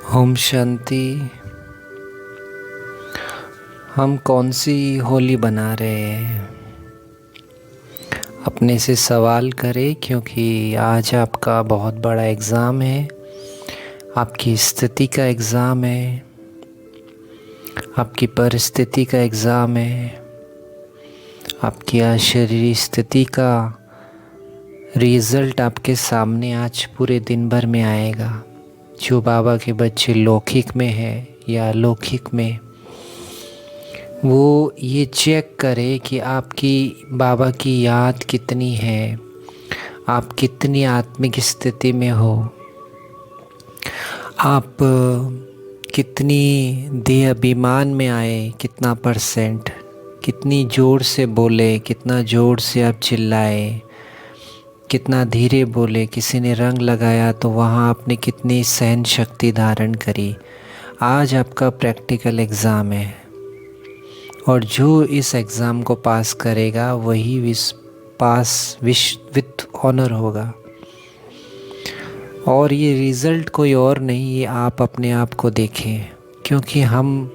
ओम शांति। हम कौन सी होली बना रहे हैं? अपने से सवाल करें, क्योंकि आज आपका बहुत बड़ा एग्ज़ाम है। आपकी स्थिति का एग्ज़ाम है, आपकी परिस्थिति का एग्ज़ाम है, आपकी शरीरी स्थिति का रिज़ल्ट आपके सामने आज पूरे दिन भर में आएगा। जो बाबा के बच्चे लौकिक में है या अलौकिक में, वो ये चेक करे कि आपकी बाबा की याद कितनी है, आप कितनी आत्मिक स्थिति में हो, आप कितनी देह अभिमान में आए, कितना परसेंट, कितनी ज़ोर से बोले, कितना ज़ोर से आप चिल्लाए, कितना धीरे बोले, किसी ने रंग लगाया तो वहाँ आपने कितनी सहन शक्ति धारण करी। आज आपका प्रैक्टिकल एग्ज़ाम है और जो इस एग्ज़ाम को पास करेगा वही विश्व विथ ऑनर होगा। और ये रिज़ल्ट कोई और नहीं, ये आप अपने आप को देखें। क्योंकि हम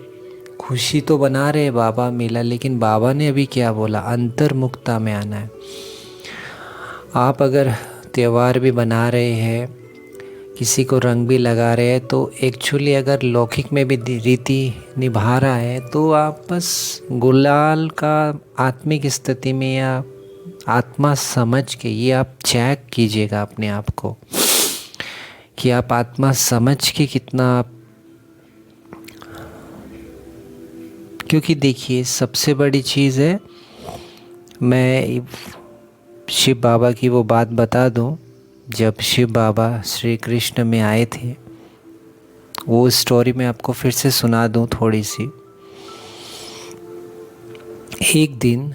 खुशी तो बना रहे बाबा मिला, लेकिन बाबा ने अभी क्या बोला, अंतर्मुखता में आना है। आप अगर त्यौहार भी बना रहे हैं, किसी को रंग भी लगा रहे हैं, तो एक्चुअली अगर लौकिक में भी रीति निभा रहा है तो आप बस गुलाल का आत्मिक स्थिति में या आत्मा समझ के ये आप चेक कीजिएगा अपने आप को कि आप आत्मा समझ के कितना आप, क्योंकि देखिए सबसे बड़ी चीज़ है, मैं शिव बाबा की वो बात बता दूं। जब शिव बाबा श्री कृष्ण में आए थे, वो स्टोरी मैं आपको फिर से सुना दूं थोड़ी सी। एक दिन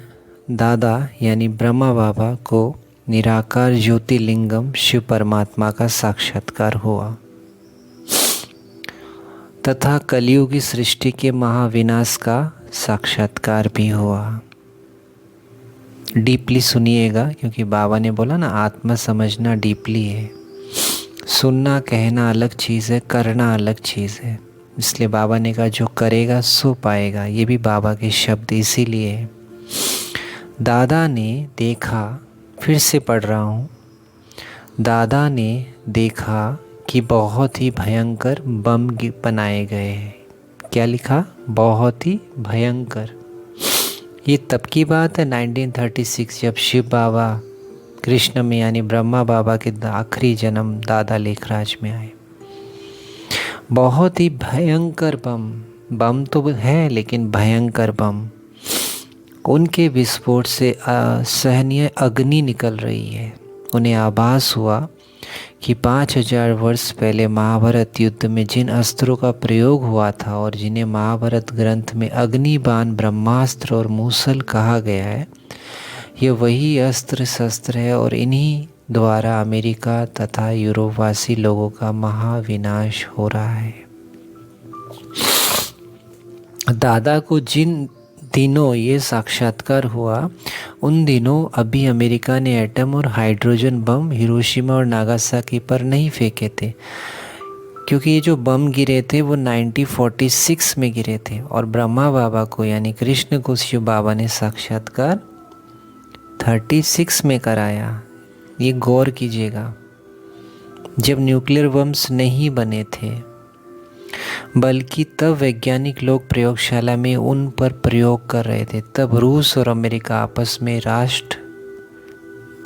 दादा यानी ब्रह्मा बाबा को निराकार ज्योतिर्लिंगम शिव परमात्मा का साक्षात्कार हुआ तथा कलियुग की सृष्टि के महाविनाश का साक्षात्कार भी हुआ। डीपली सुनिएगा, क्योंकि बाबा ने बोला ना, आत्मा समझना डीपली है। सुनना कहना अलग चीज़ है, करना अलग चीज़ है। इसलिए बाबा ने कहा जो करेगा सो पाएगा। ये भी बाबा के शब्द इसीलिए है। दादा ने देखा, फिर से पढ़ रहा हूँ, दादा ने देखा कि बहुत ही भयंकर बम बनाए गए हैं। क्या लिखा? बहुत ही भयंकर। ये तब की बात है 1936, जब शिव बाबा कृष्ण में यानी ब्रह्मा बाबा के आखिरी जन्म दादा लेखराज में आए। बहुत ही भयंकर बम तो है, लेकिन भयंकर बम। उनके विस्फोट से असहनीय अग्नि निकल रही है। उन्हें आभास हुआ कि 5000 वर्ष पहले महाभारत युद्ध में जिन अस्त्रों का प्रयोग हुआ था और जिन्हें महाभारत ग्रंथ में अग्निबाण, ब्रह्मास्त्र और मूसल कहा गया है, ये वही अस्त्र शस्त्र है और इन्हीं द्वारा अमेरिका तथा यूरोपवासी लोगों का महाविनाश हो रहा है। दादा को जिन दिनों ये साक्षात्कार हुआ, उन दिनों अभी अमेरिका ने एटम और हाइड्रोजन बम हिरोशिमा और नागासाकी पर नहीं फेंके थे, क्योंकि ये जो बम गिरे थे वो 1946 में गिरे थे। और ब्रह्मा बाबा को यानी कृष्ण को शिव बाबा ने साक्षात्कार 36 में कराया। ये गौर कीजिएगा, जब न्यूक्लियर बम्स नहीं बने थे, बल्कि तब वैज्ञानिक लोग प्रयोगशाला में उन पर प्रयोग कर रहे थे। तब रूस और अमेरिका आपस में राष्ट्र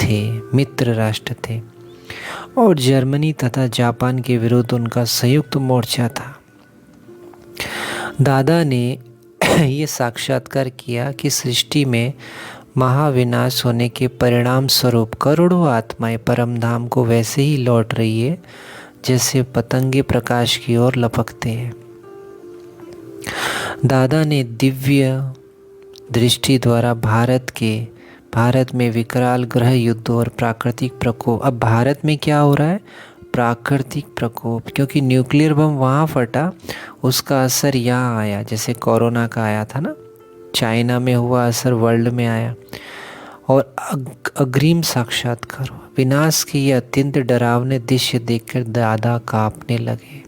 थे, मित्र राष्ट्र थे, और जर्मनी तथा जापान के विरुद्ध उनका संयुक्त मोर्चा था। दादा ने ये साक्षात्कार किया कि सृष्टि में महाविनाश होने के परिणाम स्वरूप करोड़ों आत्माएं परम धाम को वैसे ही लौट रही है जैसे पतंगे प्रकाश की ओर लपकते हैं। दादा ने दिव्य दृष्टि द्वारा भारत में विकराल ग्रह युद्ध और प्राकृतिक प्रकोप, अब भारत में क्या हो रहा है, प्राकृतिक प्रकोप, क्योंकि न्यूक्लियर बम वहाँ फटा, उसका असर यहाँ आया। जैसे कोरोना का आया था ना, चाइना में हुआ असर वर्ल्ड में आया। और अग्रिम साक्षात्कार हुआ। विनाश के ये अत्यंत डरावने दृश्य देखकर दादा कांपने लगे।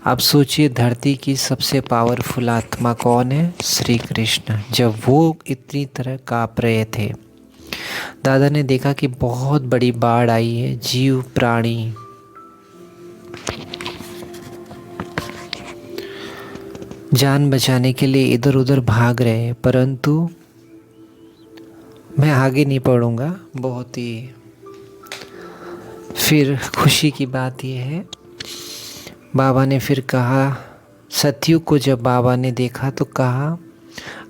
आप सोचिए धरती की सबसे पावरफुल आत्मा कौन है? श्री कृष्ण। जब वो इतनी तरह काँप रहे थे, दादा ने देखा कि बहुत बड़ी बाढ़ आई है, जीव प्राणी जान बचाने के लिए इधर उधर भाग रहे हैं। परंतु मैं आगे नहीं पढ़ूंगा, बहुत ही फिर खुशी की बात यह है, बाबा ने फिर कहा, सतयुग को जब बाबा ने देखा तो कहा,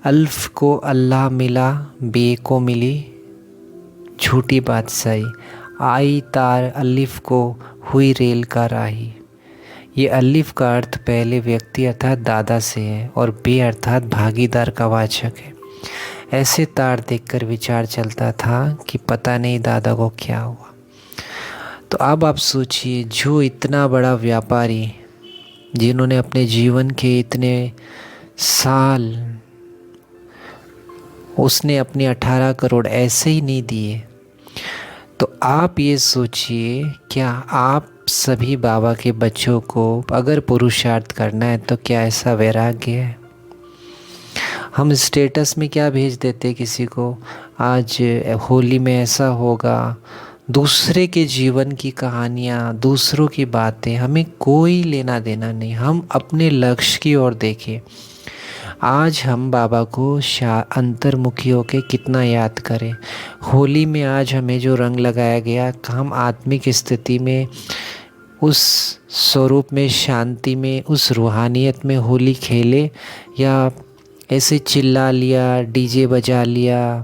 अल्फ को अल्लाह मिला, बे को मिली झूठी बादशाही, आई तार अलिफ को हुई रेल का राही। ये अलिफ का अर्थ पहले व्यक्ति अर्थात दादा से है और बे अर्थात भागीदार का वाचक है। ऐसे तार देखकर विचार चलता था कि पता नहीं दादा को क्या हुआ। तो अब आप सोचिए, जो इतना बड़ा व्यापारी, जिन्होंने अपने जीवन के इतने साल, उसने अपने 18 करोड़ ऐसे ही नहीं दिए। तो आप ये सोचिए, क्या आप सभी बाबा के बच्चों को अगर पुरुषार्थ करना है तो क्या ऐसा वैराग्य है? हम स्टेटस में क्या भेज देते किसी को, आज होली में ऐसा होगा, दूसरे के जीवन की कहानियाँ, दूसरों की बातें, हमें कोई लेना देना नहीं। हम अपने लक्ष्य की ओर देखें। आज हम बाबा को अंतर्मुखी होकर कितना याद करें। होली में आज हमें जो रंग लगाया गया, हम आत्मिक स्थिति में, उस स्वरूप में, शांति में, उस रूहानियत में होली खेले, या ऐसे चिल्ला लिया, डीजे बजा लिया,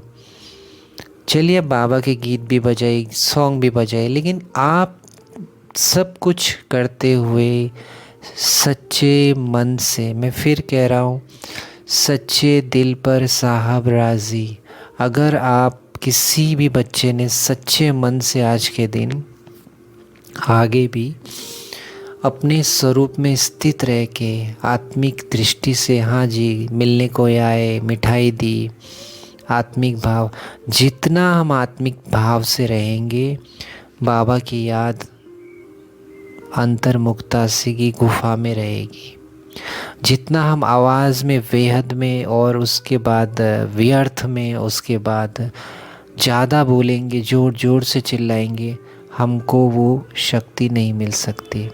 चलिए बाबा के गीत भी बजाए, सॉन्ग भी बजाए, लेकिन आप सब कुछ करते हुए सच्चे मन से, मैं फिर कह रहा हूँ, सच्चे दिल पर साहब राजी। अगर आप किसी भी बच्चे ने सच्चे मन से आज के दिन आगे भी अपने स्वरूप में स्थित रह के आत्मिक दृष्टि से, हाँ जी मिलने को आए, मिठाई दी, आत्मिक भाव, जितना हम आत्मिक भाव से रहेंगे, बाबा की याद अंतर्मुखता से की गुफा में रहेगी। जितना हम आवाज़ में, वेहद में, और उसके बाद व्यर्थ में, उसके बाद ज़्यादा बोलेंगे, ज़ोर ज़ोर से चिल्लाएंगे, हमको वो शक्ति नहीं मिल सकती।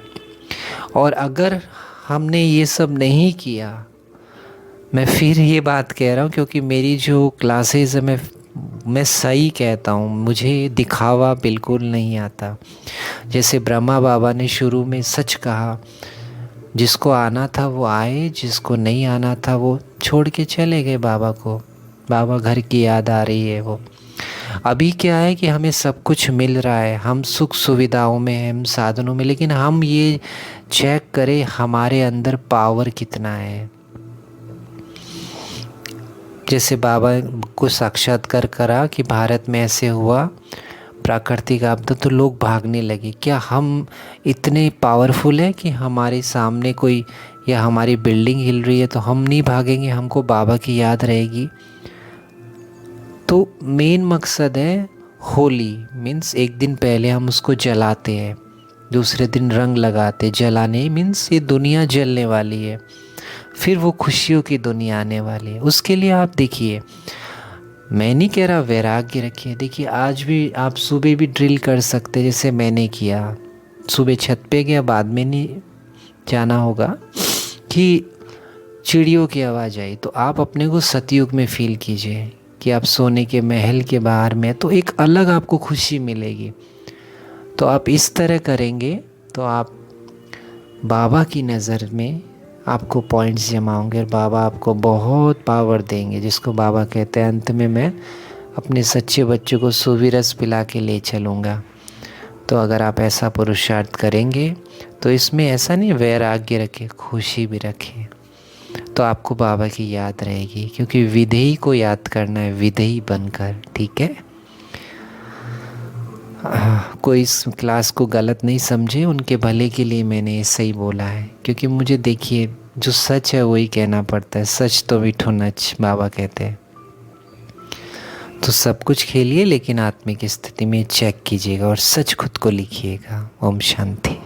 और अगर हमने ये सब नहीं किया, मैं फिर ये बात कह रहा हूँ क्योंकि मेरी जो क्लासेस है, मैं सही कहता हूँ, मुझे दिखावा बिल्कुल नहीं आता। जैसे ब्रह्मा बाबा ने शुरू में सच कहा, जिसको आना था वो आए, जिसको नहीं आना था वो छोड़ के चले गए बाबा को। बाबा घर की याद आ रही है वो। अभी क्या है कि हमें सब कुछ मिल रहा है, हम सुख सुविधाओं में हैं, हम साधनों में, लेकिन हम ये चेक करें हमारे अंदर पावर कितना है। जैसे बाबा को साक्षात्कार करा कि भारत में ऐसे हुआ प्राकृतिक आपदा, तो लोग भागने लगे। क्या हम इतने पावरफुल हैं कि हमारे सामने कोई, या हमारी बिल्डिंग हिल रही है तो हम नहीं भागेंगे, हमको बाबा की याद रहेगी? तो मेन मकसद है होली, मीन्स एक दिन पहले हम उसको जलाते हैं, दूसरे दिन रंग लगाते। जलाने मीन्स ये दुनिया जलने वाली है, फिर वो खुशियों की दुनिया आने वाली है। उसके लिए आप देखिए, मैं नहीं कह रहा वैराग्य रखिए। देखिए आज भी आप सुबह भी ड्रिल कर सकते, जैसे मैंने किया, सुबह छत पे गया, बाद में नहीं जाना होगा, कि चिड़ियों की आवाज़ आई, तो आप अपने को सतयुग में फील कीजिए कि आप सोने के महल के बाहर में, तो एक अलग आपको खुशी मिलेगी। तो आप इस तरह करेंगे तो आप बाबा की नज़र में आपको पॉइंट्स जमा होंगे और बाबा आपको बहुत पावर देंगे, जिसको बाबा कहते हैं अंत में मैं अपने सच्चे बच्चों को सूवी रस पिला के ले चलूँगा। तो अगर आप ऐसा पुरुषार्थ करेंगे तो इसमें ऐसा नहीं वैराग्य रखें, खुशी भी रखें, तो आपको बाबा की याद रहेगी, क्योंकि विधेयी को याद करना है, विधेयी बनकर। ठीक है, कोई इस क्लास को गलत नहीं समझे, उनके भले के लिए मैंने ये सही बोला है, क्योंकि मुझे देखिए जो सच है वही कहना पड़ता है। सच तो मीठो नच, बाबा कहते हैं। तो सब कुछ खेलिए, लेकिन आत्मिक स्थिति में चेक कीजिएगा और सच खुद को लिखिएगा। ओम शांति।